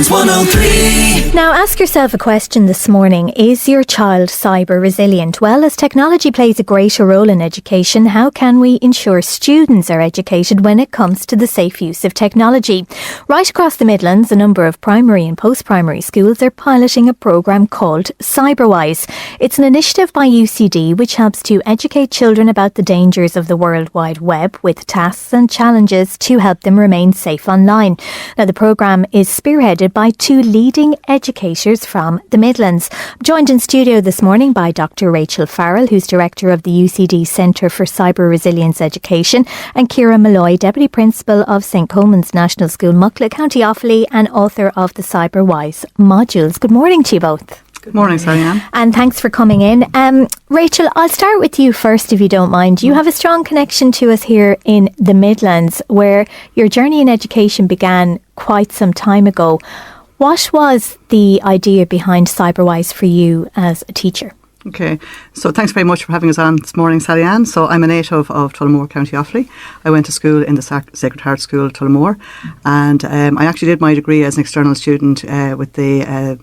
Meadowlands 103. Now ask yourself a question this morning. Is your child cyber resilient? Well, as technology plays a greater role in education, how can we ensure students are educated when it comes to the safe use of technology? Right across the Midlands, a number of primary and post-primary schools are piloting a programme called CyberWise. It's an initiative by UCD which helps to educate children about the dangers of the World Wide Web with tasks and challenges to help them remain safe online. Now, the programme is spearheaded by two leading educators from the Midlands. I'm joined in studio this morning by Dr. Rachel Farrell, who's Director of the UCD Centre for Cyber Resilience Education, and Ciara Malloy, Deputy Principal of St Coleman's National School, Mucklagh, County Offaly, and author of the CyberWise modules. Good morning to you both. Good morning, Sally-Ann. And thanks for coming in. Rachel, I'll start with you first, if you don't mind. You have a strong connection to us here in the Midlands, where your journey in education began quite some time ago. What was the idea behind CyberWise for you as a teacher? Okay, so thanks very much for having us on this morning, Sally-Ann. So I'm a native of Tullamore, County Offaly. I went to school in the Sacred Heart School, Tullamore, and I actually did my degree as an external student with the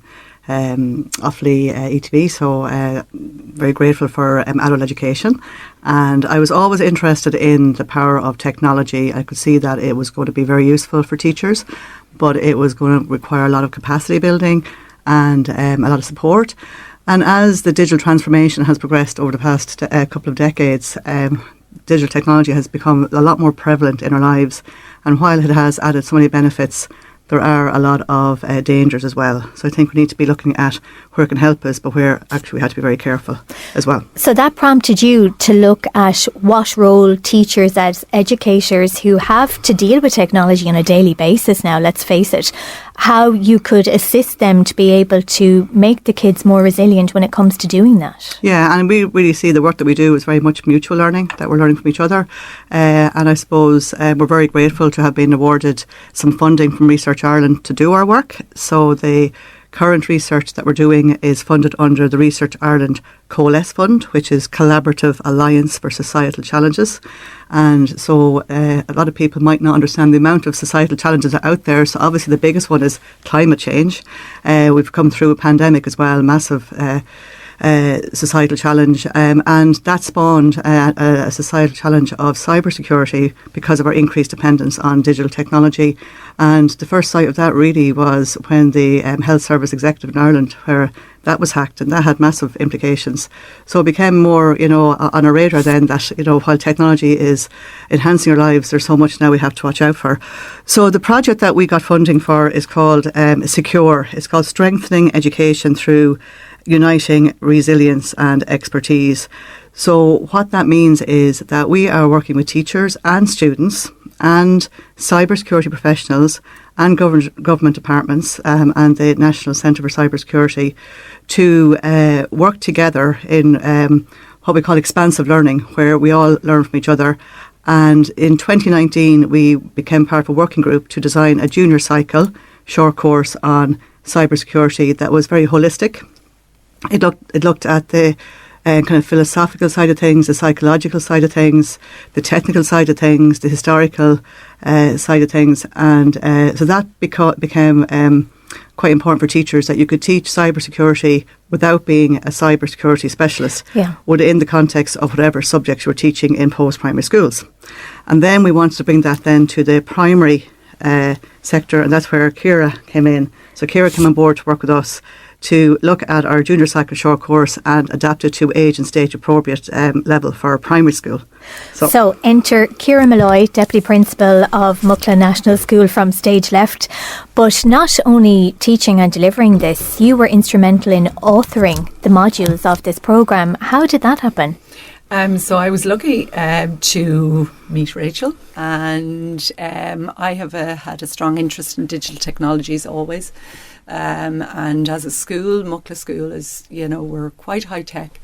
Offaly ETB, so very grateful for adult education. And I was always interested in the power of technology. I could see that it was going to be very useful for teachers, but it was going to require a lot of capacity building and a lot of support. And as the digital transformation has progressed over the past couple of decades, digital technology has become a lot more prevalent in our lives. And while it has added so many benefits, there are a lot of dangers as well. So I think we need to be looking at where it can help us, but where actually we have to be very careful as well. So that prompted you to look at what role teachers as educators who have to deal with technology on a daily basis now, let's face it, how you could assist them to be able to make the kids more resilient when it comes to doing that. Yeah, and we really see the work that we do is very much mutual learning, that we're learning from each other. And I suppose we're very grateful to have been awarded some funding from Research Ireland to do our work. So the current research that we're doing is funded under the Research Ireland Coalesce Fund, which is Collaborative Alliance for Societal Challenges. And so a lot of people might not understand the amount of societal challenges that are out there. So obviously the biggest one is climate change. We've come through a pandemic as well, massive societal challenge, and that spawned a societal challenge of cybersecurity because of our increased dependence on digital technology. And the first sight of that really was when the Health Service Executive in Ireland, where that was hacked, and that had massive implications. So it became more, on our radar then that, while technology is enhancing our lives, there's so much now we have to watch out for. So the project that we got funding for is called Secure. It's called Strengthening Education Through Uniting Resilience and Expertise. So what that means is that we are working with teachers and students and cybersecurity professionals and government departments and the National Centre for Cybersecurity to work together in what we call expansive learning, where we all learn from each other. And in 2019, we became part of a working group to design a junior cycle short course on cybersecurity that was very holistic. It looked at the kind of philosophical side of things, the psychological side of things, the technical side of things, the historical side of things. And so that became quite important for teachers, that you could teach cybersecurity without being a cybersecurity specialist within the context of whatever subjects you were teaching in post-primary schools. And then we wanted to bring that then to the primary sector, and that's where Ciara came in. So Ciara came on board to work with us to look at our junior cycle short course and adapt it to age and stage appropriate level for primary school. So enter Ciara Malloy, Deputy Principal of Mucklagh National School from stage left. But not only teaching and delivering this, you were instrumental in authoring the modules of this programme. How did that happen? So I was lucky to meet Rachel, and I have had a strong interest in digital technologies always. And as a school, Mucklagh School is, we're quite high tech.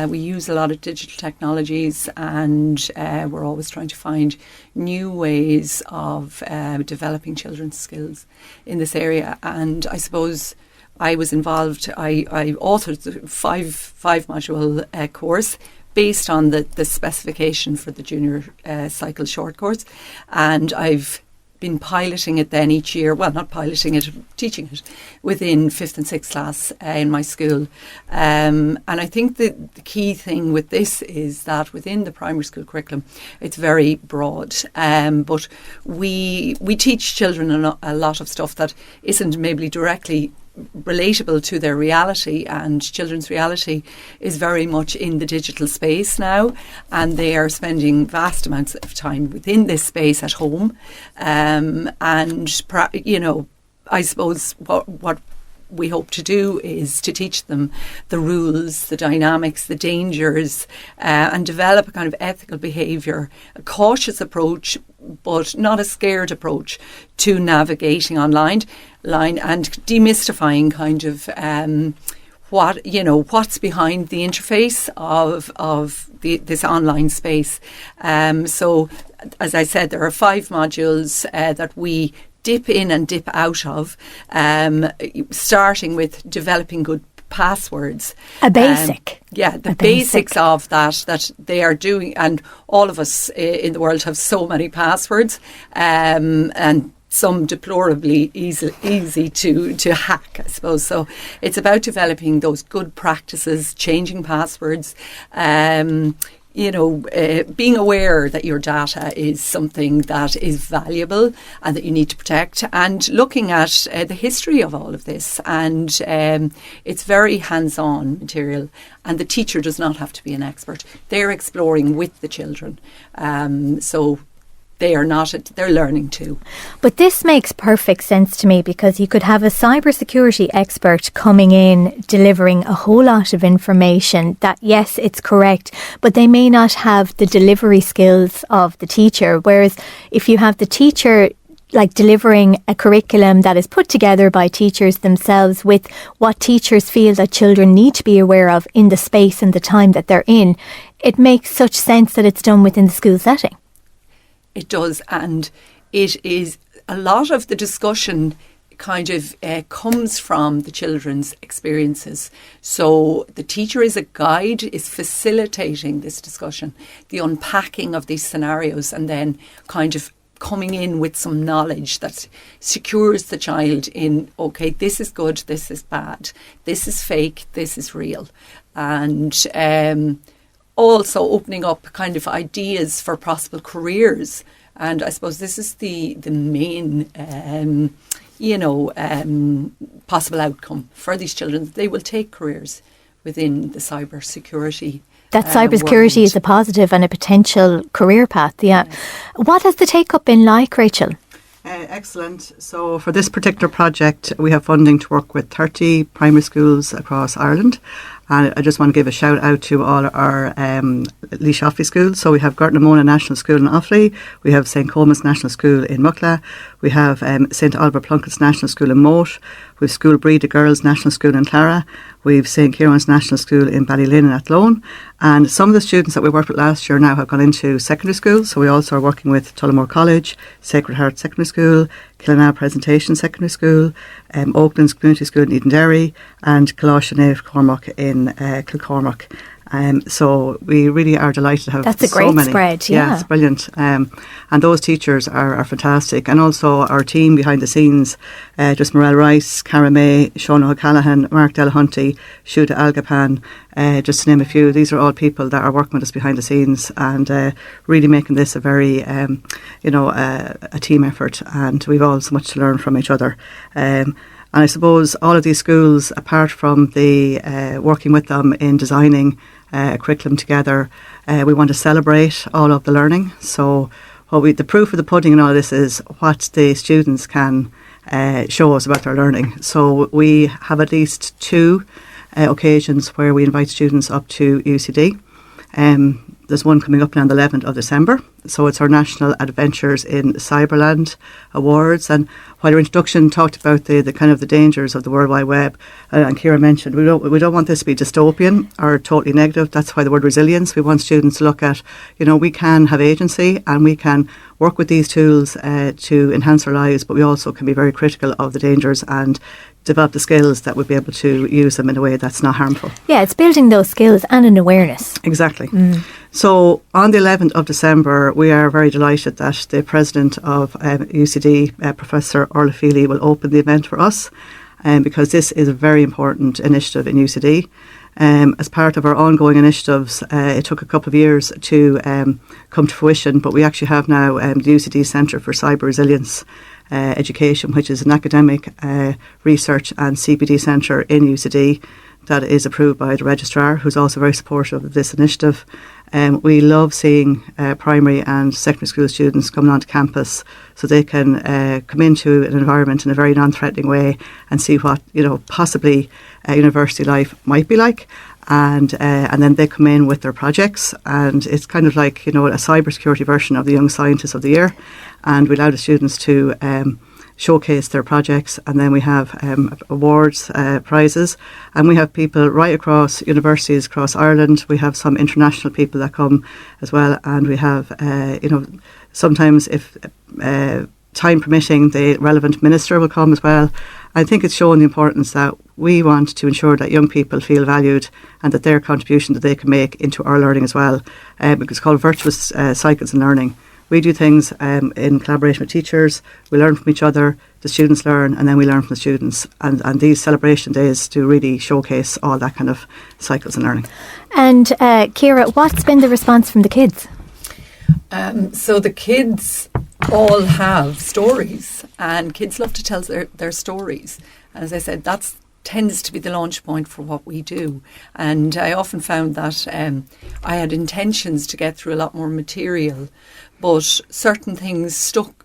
We use a lot of digital technologies, and we're always trying to find new ways of developing children's skills in this area. And I suppose I was involved. I authored the five module course based on the specification for the junior cycle short course, and I've been piloting it then each year. Well, not piloting it, teaching it within 5th and 6th class in my school. And I think the key thing with this is that within the primary school curriculum, it's very broad. But we teach children a lot of stuff that isn't maybe directly relatable to their reality, and children's reality is very much in the digital space now, and they are spending vast amounts of time within this space at home, and I suppose what we hope to do is to teach them the rules, the dynamics, the dangers, and develop a kind of ethical behaviour, a cautious approach, but not a scared approach to navigating online and demystifying kind of what's behind the interface of this online space. So, as I said, there are 5 modules that we dip in and dip out of, starting with developing good passwords. A basic. The basics of that they are doing, and all of us in the world have so many passwords, and some deplorably easy to hack, I suppose. So it's about developing those good practices, changing passwords, being aware that your data is something that is valuable and that you need to protect, and looking at the history of all of this. And it's very hands-on material, and the teacher does not have to be an expert. They're exploring with the children. So they're learning too. But this makes perfect sense to me, because you could have a cybersecurity expert coming in, delivering a whole lot of information that, yes, it's correct, but they may not have the delivery skills of the teacher. Whereas if you have the teacher delivering a curriculum that is put together by teachers themselves with what teachers feel that children need to be aware of in the space and the time that they're in, it makes such sense that it's done within the school setting. It does, and it is a lot of the discussion kind of comes from the children's experiences. So the teacher is a guide, is facilitating this discussion, the unpacking of these scenarios, and then kind of coming in with some knowledge that secures the child in, okay, this is good, this is bad, this is fake, this is real. And also opening up kind of ideas for possible careers. And I suppose this is the main, possible outcome for these children. They will take careers within the cybersecurity. That cybersecurity world. is a positive and a potential career path, yeah. Yes. What has the take-up been like, Rachel? Excellent. So for this particular project, we have funding to work with 30 primary schools across Ireland. And I just want to give a shout out to all our Laois Offaly schools. So we have Gortnamona National School in Offaly, we have St. Coleman's National School in Muckla, we have St. Oliver Plunkett's National School in Moat, we have School Breda Girls National School in Clara, we have St. Kieran's National School in Ballylinn and Athlone. And some of the students that we worked with last year now have gone into secondary school. So we also are working with Tullamore College, Sacred Heart Secondary School, Killenaw Presentation Secondary School, Oakland's Community School in Edenderry, and Colossian Cormac in Kilcormac. So we really are delighted to have That's a so great many. spread, yeah. It's brilliant. And those teachers are fantastic. And also our team behind the scenes, just Morel Rice, Cara May, Sean O'Callaghan, Mark Delahunty, Shuda Algapan, just to name a few. These are all people that are working with us behind the scenes and really making this a very, a team effort. And we've all so much to learn from each other. And I suppose all of these schools, apart from the working with them in designing a curriculum together, we want to celebrate all of the learning. So the proof of the pudding in all this is what the students can show us about their learning. So we have at least 2 occasions where we invite students up to UCD. There's one coming up now on the 11th of December. So it's our National Adventures in Cyberland Awards. And while your introduction talked about the kind of the dangers of the World Wide Web, and Ciara mentioned, we don't want this to be dystopian or totally negative. That's why the word resilience. We want students to look at, we can have agency and we can work with these tools to enhance our lives, but we also can be very critical of the dangers and develop the skills that would be able to use them in a way that's not harmful. Yeah, it's building those skills and an awareness. Exactly. So on the 11th of December, we are very delighted that the president of UCD, Professor Orla Feely, will open the event for us, because this is a very important initiative in UCD. As part of our ongoing initiatives, it took a couple of years to come to fruition, but we actually have now the UCD Centre for Cyber Resilience Education, which is an academic research and CPD centre in UCD that is approved by the registrar, who's also very supportive of this initiative. We love seeing primary and secondary school students coming onto campus so they can come into an environment in a very non-threatening way and see what possibly university life might be like. And then they come in with their projects, and it's kind of like a cybersecurity version of the Young Scientist of the Year. And we allow the students to showcase their projects, and then we have awards, prizes, and we have people right across universities across Ireland. We have some international people that come as well, and we have sometimes, if time permitting, the relevant minister will come as well. I think it's showing the importance that we want to ensure that young people feel valued and that their contribution that they can make into our learning as well. It's called virtuous cycles in learning. We do things in collaboration with teachers. We learn from each other. The students learn, and then we learn from the students. And these celebration days do really showcase all that kind of cycles in learning. And Ciara, what's been the response from the kids? So the kids all have stories, and kids love to tell their stories. And as I said, that tends to be the launch point for what we do. And I often found that I had intentions to get through a lot more material, but certain things stuck,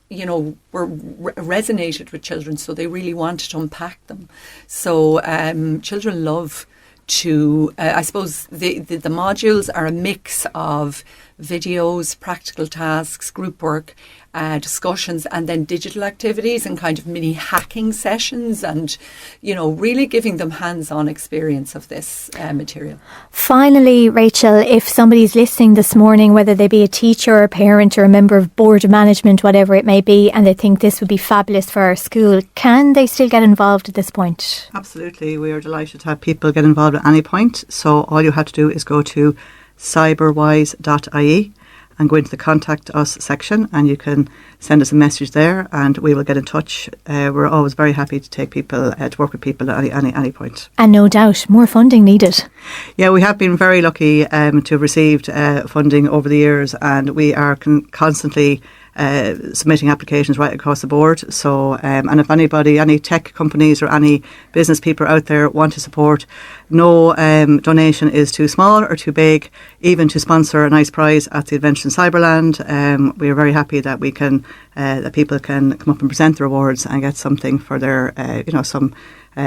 resonated with children, so they really wanted to unpack them. So children love to, I suppose the modules are a mix of videos, practical tasks, group work, discussions, and then digital activities and kind of mini hacking sessions, and really giving them hands-on experience of this material. Finally, Rachel, if somebody's listening this morning, whether they be a teacher or a parent or a member of board of management, whatever it may be, and they think this would be fabulous for our school, can they still get involved at this point? Absolutely. We are delighted to have people get involved at any point. So all you have to do is go to cyberwise.ie and go into the Contact Us section, and you can send us a message there and we will get in touch. We're always very happy to take people, to work with people at any point. And no doubt, more funding needed. Yeah, we have been very lucky to have received funding over the years, and we are constantly submitting applications right across the board. So, and if anybody, any tech companies or any business people out there want to support, no donation is too small or too big, even to sponsor a nice prize at the Adventure in Cyberland. We are very happy that we can, that people can come up and present their awards and get something for their, some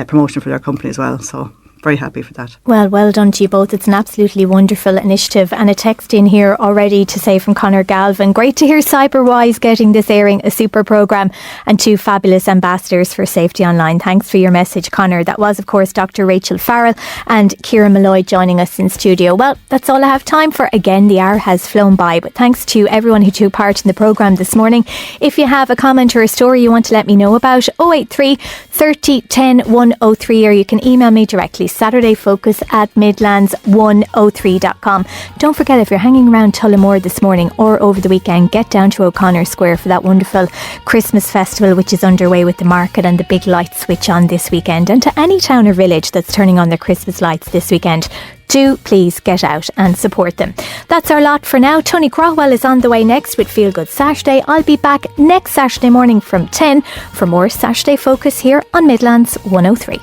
promotion for their company as well. So, very happy for that. Well done to you both. It's an absolutely wonderful initiative. And a text in here already to say from Conor Galvin, great to hear Cyberwise getting this airing, a super programme, and 2 fabulous ambassadors for Safety Online. Thanks for your message, Conor. That was, of course, Dr. Rachel Farrell and Ciara Malloy joining us in studio. Well, that's all I have time for. Again, the hour has flown by, but thanks to everyone who took part in the programme this morning. If you have a comment or a story you want to let me know about, 083 30 10 103, or you can email me directly, SaturdayFocus@midlands103.com. Don't forget, if you're hanging around Tullamore this morning or over the weekend, get down to O'Connor Square for that wonderful Christmas festival which is underway with the market and the big light switch on this weekend. And to any town or village that's turning on their Christmas lights this weekend, do please get out and support them. That's our lot for now. Tony Crowell is on the way next with Feel Good Saturday. I'll be back next Saturday morning from 10 for more Saturday Focus here on Midlands 103.